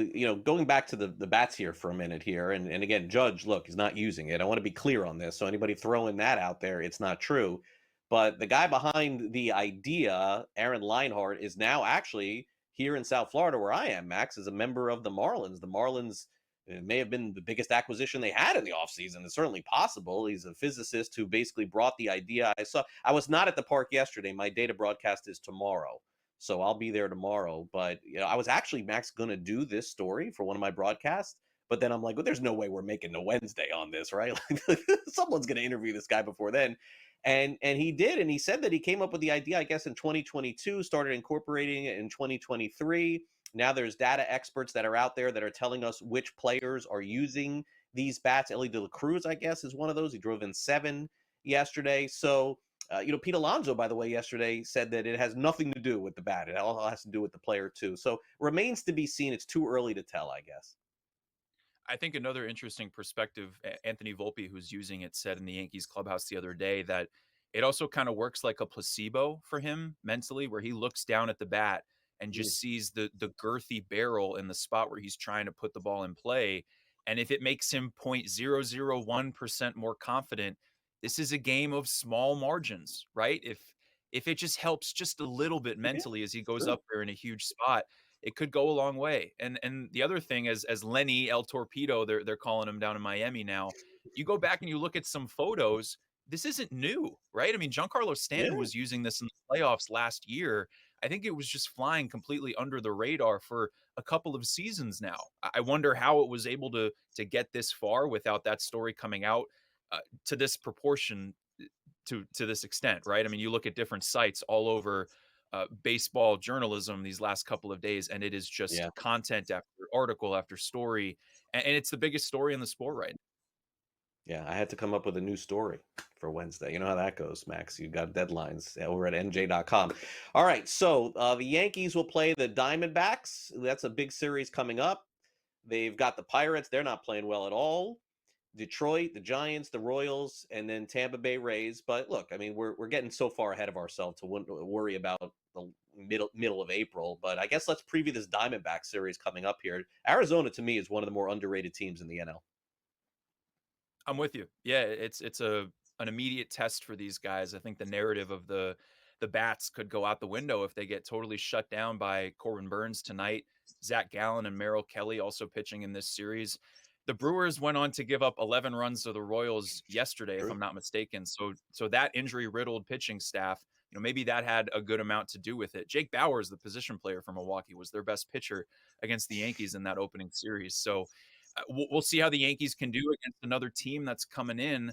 E: going back to the bats here for a minute here, and again, Judge, look, he's not using it. I want to be clear on this. So anybody throwing that out there, it's not true. But the guy behind the idea, Aaron Leinhart, is now actually here in South Florida, where I am, Max, is a member of the Marlins. The Marlins may have been the biggest acquisition they had in the offseason. It's certainly possible. He's a physicist who basically brought the idea. I was not at the park yesterday. My data broadcast is tomorrow, so I'll be there tomorrow. But I was actually, Max, going to do this story for one of my broadcasts. But then I'm like, well, there's no way we're making a Wednesday on this, right? Someone's going to interview this guy before then. And he did, and he said that he came up with the idea, I guess, in 2022, started incorporating it in 2023. Now there's data experts that are out there that are telling us which players are using these bats. Ellie De La Cruz, I guess, is one of those. He drove in 7 yesterday. So, Pete Alonso, by the way, yesterday said that it has nothing to do with the bat. It all has to do with the player, too. So remains to be seen. It's too early to tell, I guess.
S: I think another interesting perspective, Anthony Volpe, who's using it, said in the Yankees clubhouse the other day that it also kind of works like a placebo for him mentally, where he looks down at the bat and just sees the girthy barrel in the spot where he's trying to put the ball in play. And if it makes him 0.001% more confident, this is a game of small margins, right? If it just helps just a little bit mentally as he goes up there in a huge spot, it could go a long way. And the other thing, as Lenny El Torpedo, they're calling him down in Miami now, you go back and you look at some photos, this isn't new, right? I mean, Giancarlo Stanton was using this in the playoffs last year. I think it was just flying completely under the radar for a couple of seasons now. I wonder how it was able to get this far without that story coming out to this proportion, to this extent, right? I mean, you look at different sites all over baseball journalism these last couple of days, and it is just content after article after story, and it's the biggest story in the sport right now.
E: Yeah, I had to come up with a new story for Wednesday. You know how that goes, Max. You got deadlines over at NJ.com. All right, so the Yankees will play the Diamondbacks. That's a big series coming up. They've got the Pirates. They're not playing well at all. Detroit, the Giants, the Royals, and then Tampa Bay Rays. But look, I mean, we're getting so far ahead of ourselves to worry about the middle of April. But I guess let's preview this Diamondback series coming up here. Arizona, to me, is one of the more underrated teams in the NL.
S: I'm with you. Yeah, it's an immediate test for these guys. I think the narrative of the bats could go out the window if they get totally shut down by Corbin Burns tonight. Zach Gallen and Merrill Kelly also pitching in this series. The Brewers went on to give up 11 runs to the Royals yesterday, if I'm not mistaken. So that injury-riddled pitching staff, maybe that had a good amount to do with it. Jake Bauers, the position player from Milwaukee, was their best pitcher against the Yankees in that opening series. So we'll see how the Yankees can do against another team that's coming in.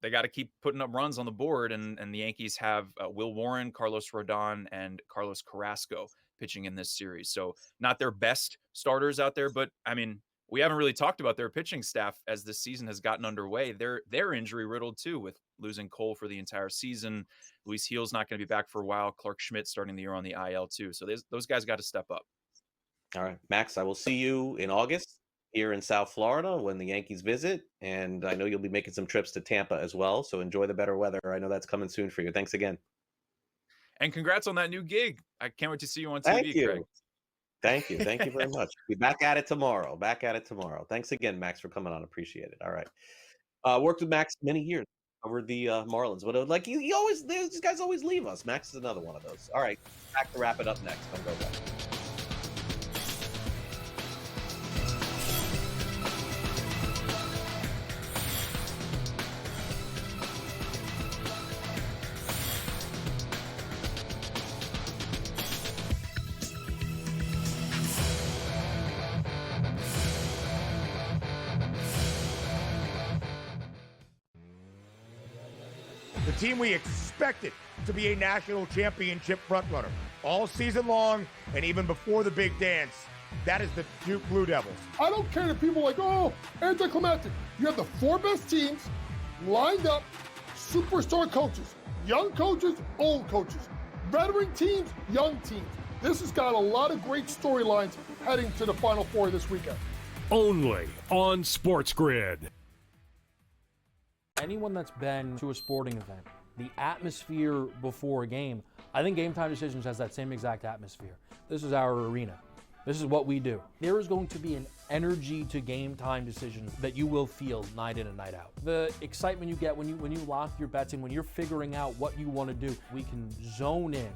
S: They got to keep putting up runs on the board, and the Yankees have Will Warren, Carlos Rodon, and Carlos Carrasco pitching in this series. So not their best starters out there, but I mean, we haven't really talked about their pitching staff as this season has gotten underway. They're injury riddled too, with losing Cole for the entire season. Luis Gil's not going to be back for a while. Clark Schmidt starting the year on the IL too. So those guys got to step up.
E: All right, Max, I will see you in August here in South Florida when the Yankees visit. And I know you'll be making some trips to Tampa as well. So enjoy the better weather. I know that's coming soon for you. Thanks again.
S: And congrats on that new gig. I can't wait to see you on TV,
E: Thank you.
S: Craig.
E: Thank you. Thank you very much. Be back at it tomorrow. Thanks again, Max, for coming on. Appreciate it. All right. Worked with Max many years. Covered the Marlins. But like you always, these guys always leave us. Max is another one of those. All right. Back to wrap it up next. Don't go back.
A: The team we expected to be a national championship frontrunner all season long and even before the big dance. That is the Duke Blue Devils.
B: I don't care that people are like, oh, anticlimactic. You have the 4 best teams lined up, superstar coaches, young coaches, old coaches, veteran teams, young teams. This has got a lot of great storylines heading to the Final Four this weekend.
C: Only on SportsGrid.
D: Anyone that's been to a sporting event, the atmosphere before a game, I think Game Time Decisions has that same exact atmosphere. This is our arena. This is what we do. There is going to be an energy to Game Time Decisions that you will feel night in and night out. The excitement you get when you lock your bets in, when you're figuring out what you want to do, we can zone in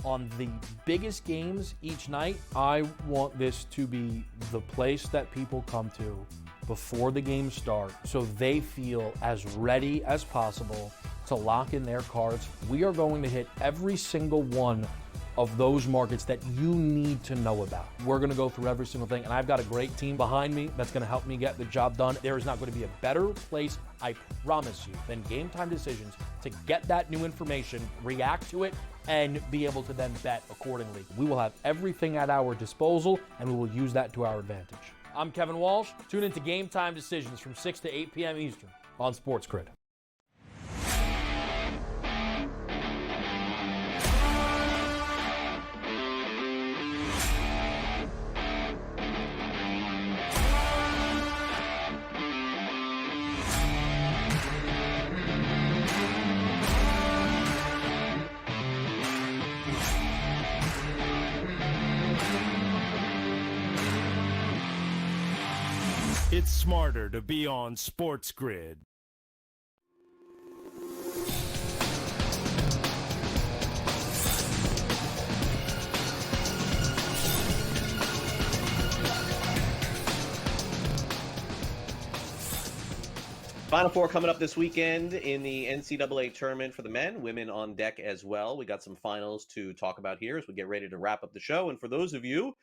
D: on the biggest games each night. I want this to be the place that people come to before the games start so they feel as ready as possible to lock in their cards. We are going to hit every single one of those markets that you need to know about. We're going to go through every single thing, and I've got a great team behind me that's going to help me get the job done. There is not going to be a better place, I promise you, than Game Time Decisions to get that new information, react to it, and be able to then bet accordingly. We will have everything at our disposal, and we will use that to our advantage. I'm Kevin Walsh. Tune into Game Time Decisions from 6 to 8 p.m. Eastern on SportsGrid.
C: It's smarter to be on SportsGrid.
E: Final Four coming up this weekend in the NCAA tournament for the men, women on deck as well. We got some finals to talk about here as we get ready to wrap up the show. And for those of you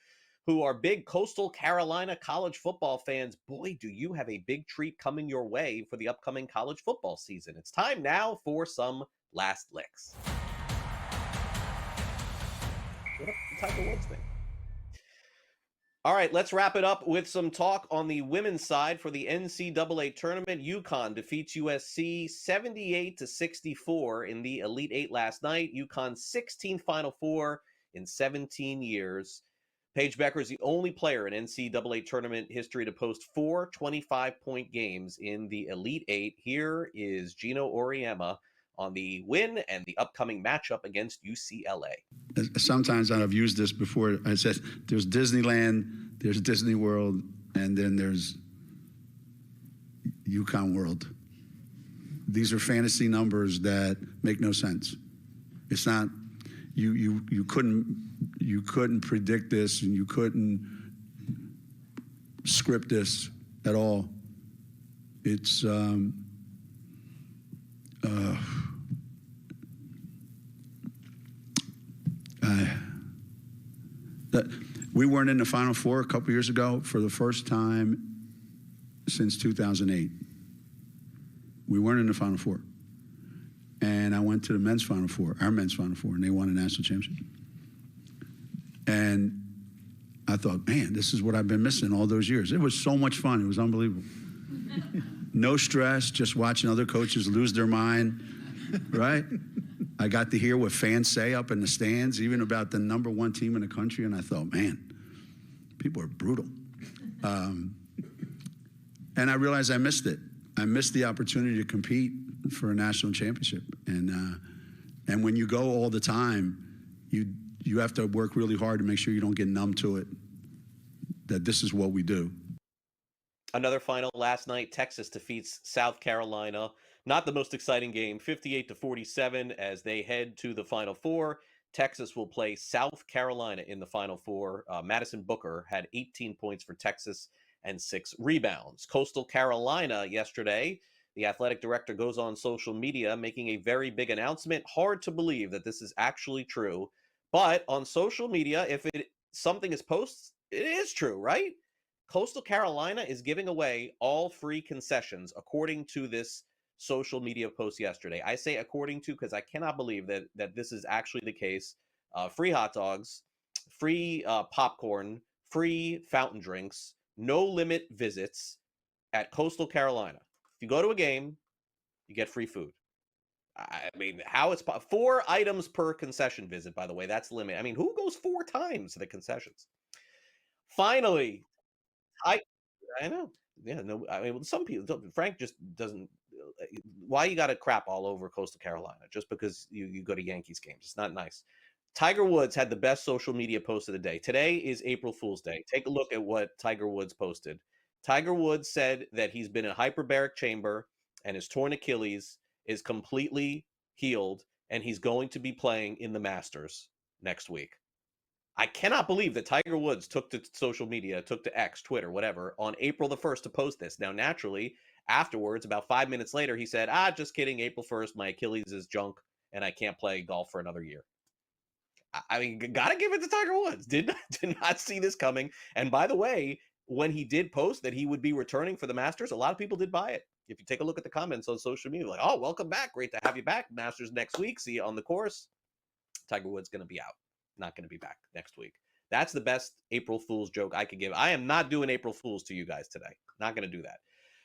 E: who are big Coastal Carolina college football fans, boy, do you have a big treat coming your way for the upcoming college football season. It's time now for some last licks. What up, Tiger Woods thing? All right, let's wrap it up with some talk on the women's side for the NCAA tournament. UConn defeats USC 78-64 in the Elite Eight last night. UConn's 16th Final Four in 17 years. Paige Becker is the only player in NCAA tournament history to post 4 25-point games in the Elite Eight. Here is Gino Auriemma on the win and the upcoming matchup against UCLA.
T: Sometimes I've used this before. I said there's Disneyland, there's Disney World, and then there's UConn World. These are fantasy numbers that make no sense. It's not you couldn't predict this, and you couldn't script this at all. It's we weren't in the Final Four a couple years ago for the first time since 2008. We weren't in the Final Four. And I went to the men's Final Four, our men's Final Four, and they won a national championship. And I thought, man, this is what I've been missing all those years. It was so much fun. It was unbelievable. No stress, just watching other coaches lose their mind, right? I got to hear what fans say up in the stands, even about the #1 team in the country, and I thought, man, people are brutal. And I realized I missed it. I missed the opportunity to compete for a national championship. And when you go all the time, you have to work really hard to make sure you don't get numb to it, that this is what we do.
E: Another final last night, Texas defeats South Carolina. Not the most exciting game, 58-47 as they head to the Final Four. Texas will play South Carolina in the Final Four. Madison Booker had 18 points for Texas and 6 rebounds. Coastal Carolina yesterday, the athletic director goes on social media making a very big announcement. Hard to believe that this is actually true. But on social media, if something is posted, it is true, right? Coastal Carolina is giving away all free concessions, according to this social media post yesterday. I say according to because I cannot believe that this is actually the case. Free hot dogs, free popcorn, free fountain drinks, no limit visits at Coastal Carolina. If you go to a game, you get free food. I mean, how it's 4 items per concession visit, by the way. That's the limit. I mean, who goes 4 times to the concessions? Finally, I know. Yeah, no, I mean, some people, Frank just doesn't. Why you got to crap all over Coastal Carolina just because you go to Yankees games? It's not nice. Tiger Woods had the best social media post of the day. Today is April Fool's Day. Take a look at what Tiger Woods posted. Tiger Woods said that he's been in a hyperbaric chamber and his torn Achilles is completely healed and he's going to be playing in the Masters next week. I cannot believe that Tiger Woods took to social media, took to X, Twitter, whatever, on April the 1st to post this. Now, naturally, afterwards, about 5 minutes later, he said, just kidding, April 1st, my Achilles is junk and I can't play golf for another year. I mean, gotta give it to Tiger Woods. Did not see this coming. And by the way, when he did post that he would be returning for the Masters, a lot of people did buy it. If you take a look at the comments on social media, like, oh, welcome back. Great to have you back. Masters next week. See you on the course. Tiger Woods going to be out. Not going to be back next week. That's the best April Fool's joke I could give. I am not doing April Fool's to you guys today. Not going to do that.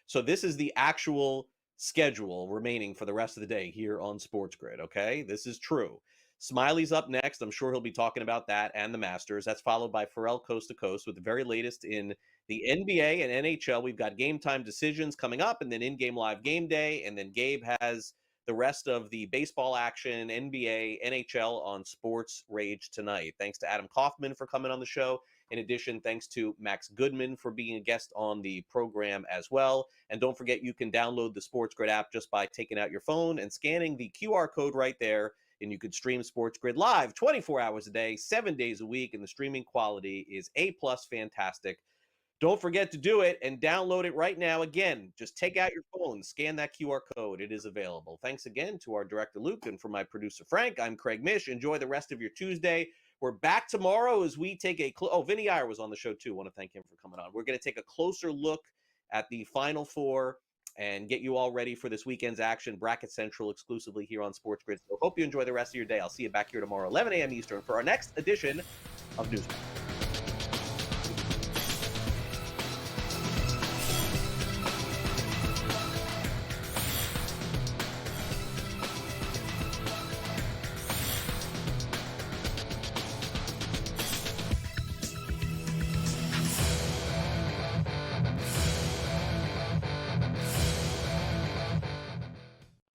E: So this is the actual schedule remaining for the rest of the day here on SportsGrid, okay? This is true. Smiley's up next. I'm sure he'll be talking about that and the Masters. That's followed by Pharrell Coast to Coast with the very latest in the NBA and NHL. We've got game time decisions coming up and then in-game live game day. And then Gabe has the rest of the baseball action, NBA, NHL on Sports Rage tonight. Thanks to Adam Kaufman for coming on the show. In addition, thanks to Max Goodman for being a guest on the program as well. And don't forget, you can download the SportsGrid app just by taking out your phone and scanning the QR code right there. And you could stream SportsGrid live 24 hours a day, 7 days a week. And the streaming quality is A+ fantastic. Don't forget to do it and download it right now. Again, just take out your phone, scan that QR code. It is available. Thanks again to our director, Luke, and for my producer, Frank. I'm Craig Mish. Enjoy the rest of your Tuesday. We're back tomorrow as we take a Vinnie Iyer was on the show, too. I want to thank him for coming on. We're going to take a closer look at the Final Four and get you all ready for this weekend's action. Bracket Central exclusively here on SportsGrid. So hope you enjoy the rest of your day. I'll see you back here tomorrow, 11 a.m. Eastern, for our next edition of NewsWire.